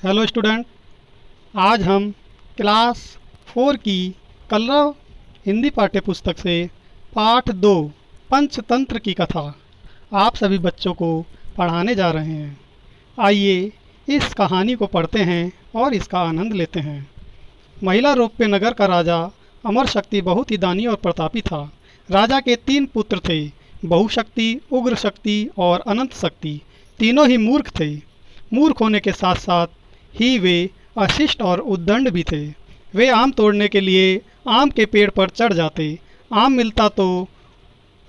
Hello student. आज हम class 4 की कलरव हिंदी पाठ्य पुस्तक से पाठ 2 पंचतंत्र की कथा आप सभी बच्चों को पढ़ाने जा रहे हैं। आइए इस कहानी को पढ़ते हैं और इसका आनंद लेते हैं। महिला रोप्य नगर का राजा अमर शक्ति बहुत ही दानी और प्रतापी था। राजा के 3 पुत्र थे, बहुशक्ति, उग्र शक्ति और अनंत शक्ति। तीनों ही मूर्ख थे। मूर्ख होने के साथ साथ ही वे अशिष्ट और उद्दंड भी थे। वे आम तोड़ने के लिए आम के पेड़ पर चढ़ जाते, आम मिलता तो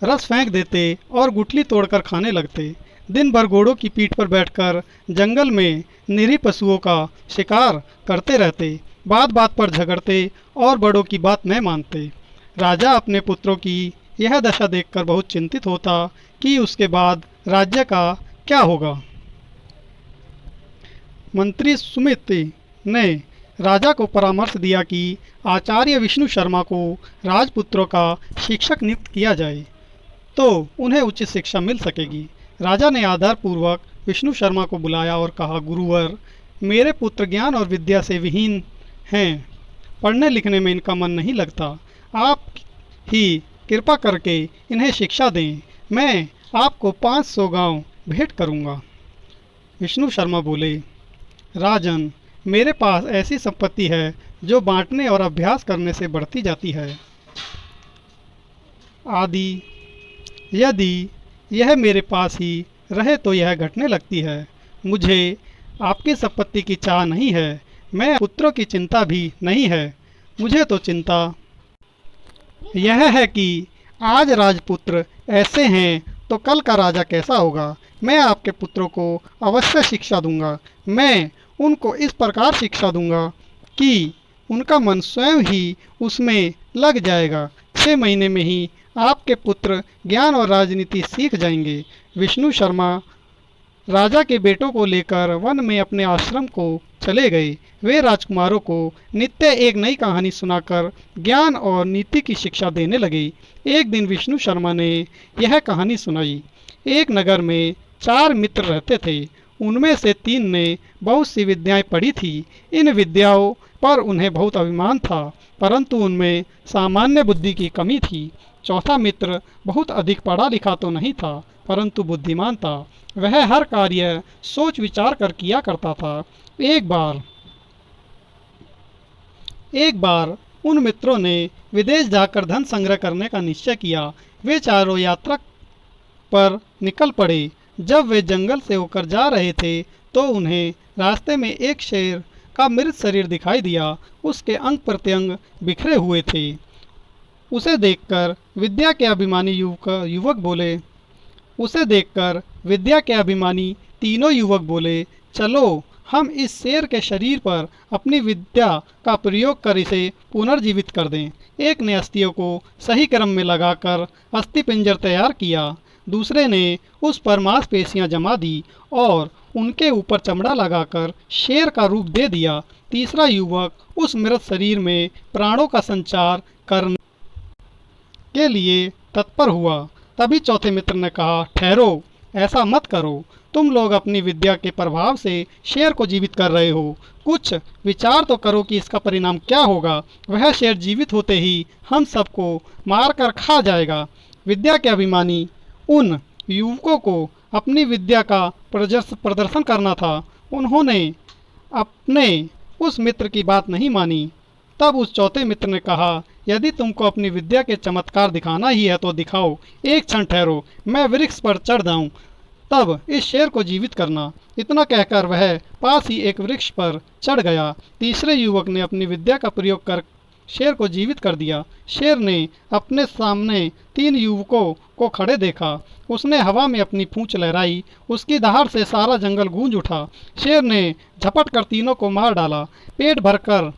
रस फेंक देते और गुठली तोड़कर खाने लगते। दिन भर घोड़ों की पीठ पर बैठकर जंगल में निरीह पशुओं का शिकार करते रहते, बात बात पर झगड़ते और बड़ों की बात न मानते। राजा अपने पुत्रों की यह दशा देखकर बहुत चिंतित होता कि उसके बाद राज्य का क्या होगा। मंत्री सुमित्रि ने राजा को परामर्श दिया कि आचार्य विष्णु शर्मा को राजपुत्रों का शिक्षक नियुक्त किया जाए तो उन्हें उचित शिक्षा मिल सकेगी। राजा ने आदरपूर्वक विष्णु शर्मा को बुलाया और कहा, गुरुवर, मेरे पुत्र ज्ञान और विद्या से विहीन हैं। पढ़ने लिखने में इनका मन नहीं लगता। आप ही कृपा करके इन्हें शिक्षा दें। मैं आपको 500 गांव भेंट करूंगा। विष्णु शर्मा बोले, राजन, मेरे पास ऐसी संपत्ति है जो बांटने और अभ्यास करने से बढ़ती जाती है। आदि यदि यह मेरे पास ही रहे तो यह घटने लगती है। मुझे आपकी संपत्ति की चाह नहीं है। मैं पुत्रों की चिंता भी नहीं है। मुझे तो चिंता यह है कि आज राजपुत्र ऐसे हैं तो कल का राजा कैसा होगा। मैं आपके पुत्रों को अवश्य शिक्षा दूंगा। मैं उनको इस प्रकार शिक्षा दूंगा कि उनका मन स्वयं ही उसमें लग जाएगा। 6 महीने में ही आपके पुत्र ज्ञान और राजनीति सीख जाएंगे। विष्णु शर्मा राजा के बेटों को लेकर वन में अपने आश्रम को चले गए। वे राजकुमारों को नित्य एक नई कहानी सुनाकर ज्ञान और नीति की शिक्षा देने लगे। एक दिन विष्णु शर्मा ने यह कहानी सुनाई। एक नगर में 4 मित्र रहते थे। उनमें से 3 ने बहुत सी विद्याएं पढ़ी थी। इन विद्याओं पर उन्हें बहुत अभिमान था, परंतु उनमें सामान्य बुद्धि की कमी थी। चौथा मित्र बहुत अधिक पढ़ा लिखा तो नहीं था, परंतु बुद्धिमान था। वह हर कार्य सोच विचार कर किया करता था। एक बार उन मित्रों ने विदेश जाकर धन संग्रह करने का निश्चय किया। वे चारों यात्रा पर निकल पड़े। जब वे जंगल से होकर जा रहे थे तो उन्हें रास्ते में एक शेर का मृत शरीर दिखाई दिया। उसके अंग प्रत्यंग बिखरे हुए थे। उसे देखकर विद्या के अभिमानी तीनों युवक बोले, चलो हम इस शेर के शरीर पर अपनी विद्या का प्रयोग कर इसे पुनर्जीवित कर दें। एक ने अस्थियों को सही क्रम में लगाकर अस्थि पिंजर तैयार किया। दूसरे ने उस पर मांसपेशियां जमा दी और उनके ऊपर चमड़ा लगाकर शेर का रूप दे दिया। तीसरा युवक उस मृत शरीर में प्राणों का संचार करने के लिए तत्पर हुआ। तभी चौथे मित्र ने कहा, ठहरो, ऐसा मत करो। तुम लोग अपनी विद्या के प्रभाव से शेर को जीवित कर रहे हो। कुछ विचार तो करो कि इसका परिणाम क्या होगा। वह शेर जीवित होते ही हम सबको मारकर खा जाएगा। विद्या के अभिमानी उन युवकों को अपनी विद्या का प्रदर्शन करना था। उन्होंने अपने उस मित्र की बात नहीं मानी। तब उस चौथे मित्र ने कहा, यदि तुमको अपनी विद्या के चमत्कार दिखाना ही है तो दिखाओ। एक क्षण ठहरो, मैं वृक्ष पर चढ़ जाऊं, तब इस शेर को जीवित करना। इतना कहकर वह पास ही एक वृक्ष पर चढ़ गया। तीसरे युवक ने अपनी विद्या का प्रयोग कर शेर को जीवित कर दिया। शेर ने अपने सामने 3 युवकों को खड़े देखा। उसने हवा में अपनी पूंछ लहराई। उसकी दहाड़ से सारा जंगल गूंज उठा। शेर ने झपट कर तीनों को मार डाला। पेट भरकर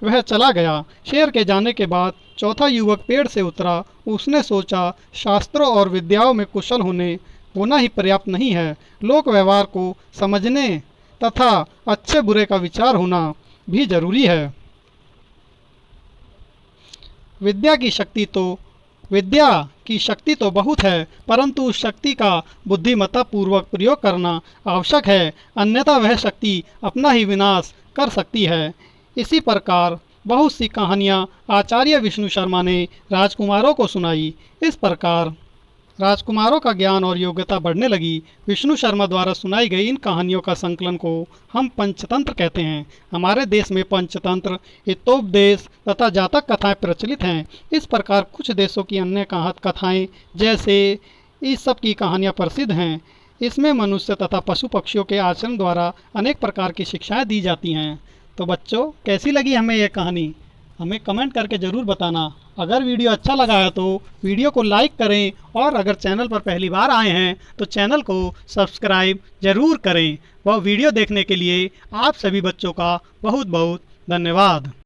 वह चला गया। शेर के जाने के बाद चौथा युवक पेड़ से उतरा। उसने सोचा, शास्त्रों और विद्याओं में कुशल होना ही पर्याप्त नहीं है, लोक व्यवहार को समझने तथा अच्छे बुरे का विचार होना भी जरूरी है। विद्या की शक्ति तो बहुत है, परंतु उस शक्ति का बुद्धिमत्ता पूर्वक प्रयोग करना आवश्यक है, अन्यथा वह शक्ति अपना ही विनाश कर सकती है। इसी प्रकार बहुत सी कहानियाँ आचार्य विष्णु शर्मा ने राजकुमारों को सुनाई। इस प्रकार राजकुमारों का ज्ञान और योग्यता बढ़ने लगी। विष्णु शर्मा द्वारा सुनाई गई इन कहानियों का संकलन को हम पंचतंत्र कहते हैं। हमारे देश में पंचतंत्र, हितोपदेश तथा जातक कथाएं प्रचलित हैं। इस प्रकार कुछ देशों की अन्य कथाएं जैसे इस सब की कहानियां प्रसिद्ध हैं। इसमें मनुष्य तथा पशु पक्षियों के आचरण द्वारा अनेक प्रकार की शिक्षाएं दी जाती हैं। तो बच्चों, कैसी लगी हमें यह कहानी? हमें कमेंट करके ज़रूर बताना। अगर वीडियो अच्छा लगा है तो वीडियो को लाइक करें, और अगर चैनल पर पहली बार आए हैं तो चैनल को सब्सक्राइब ज़रूर करें। वह वीडियो देखने के लिए आप सभी बच्चों का बहुत बहुत धन्यवाद।